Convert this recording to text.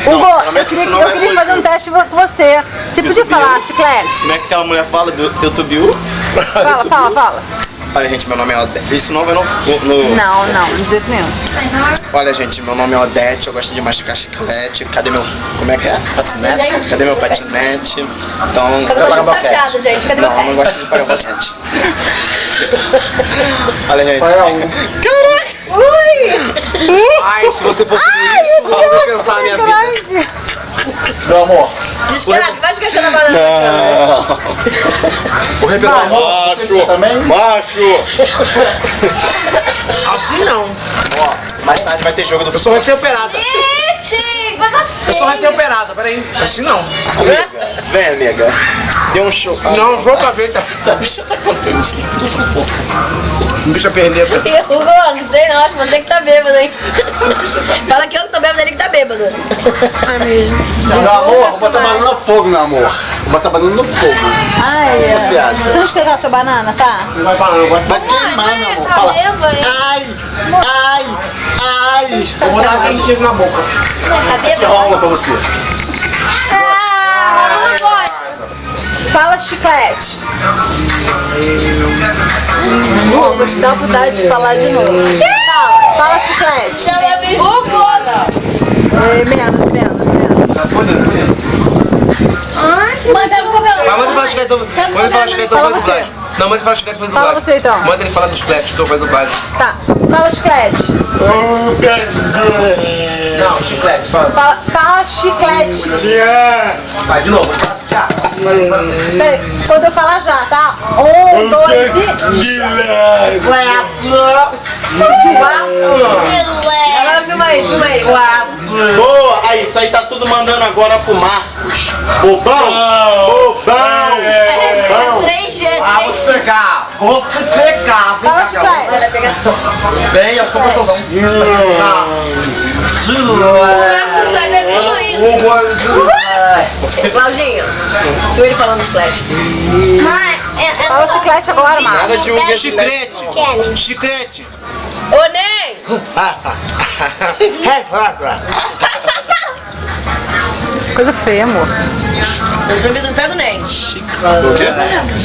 Hugo, eu queria fazer um teste com você. Você podia falar chiclete? Como é que aquela mulher fala do YouTube U? Fala. Olha, gente, meu nome é Odete. Isso não vai no... Não, de jeito nenhum. Olha, gente, meu nome é Odete, eu gosto de mastigar chiclete. Cadê meu... Como é que é? Patinete? Cadê meu patinete? Então... Cadê meu chateado, gente? Cadê meu não, pé? não gosto de pagar boquete. Olha, gente. Caraca! Ui! Ai, se você fosse isso, eu vou pensar na minha vida. Meu amor. Descarado, vai esquecer na banana. Não. Vou revelar macho também? Macho! Assim não. Ó, mais tarde vai ter jogo do... Eu sou recém-operada. Gente, coisa Eu sou feia. recém-operada, peraí. Assim não. Amiga, vem, amiga. Dê um show. Não, vou pra ver. A bicha tá contente. Bicha perneta. Hugo, não sei não, acho que você que tá bêbado, hein? Fala que eu que tô bêbado, ele que tá bêbado. É mesmo. Meu amor, vou botar banana no fogo, meu amor. Vou botar banana no fogo. Ai, O que você acha? você não escreveu a sua banana, tá? Não vai falar, não vai. Vai queimar, meu amor. tá Fala. bêbado, hein? Ai. Vou botar quentinho na boca. Tá Que bêbado? rola pra você. Ah, não gosto. Fala chiclete. Vou te dar a oportunidade de falar de novo. Fala chiclete. Hugo! Menos. Manda o cabelo. Mas manda falar chiclete, manda falar chiclete, Fala faz você. dublagem. Não, manda falar chiclete, faz Fala dublagem. você, então. Manda ele falar dos chicletes, que eu faço dublagem. Tá. Fala chiclete. Não, chiclete, fala. Fala chiclete. Vai, de novo. Já. Peraí, quando eu falar já, tá? 1, 2 e... Agora filma aí. Boa! Aí, isso aí tá tudo mandando agora pro Marcos. Bobão! 3G, Vou te pegar. Vou te pegar. Fala chiclete. Bem, eu sou gostosão. Vai ver tudo isso. Claudinho, tu ele falando dos flash. Fala chiclete agora, Marcos. Nada de um Chiclete. Chiclete. Ô, Ney! Coisa feia, amor. Eu tô ouvindo o pé do Ney. O quê?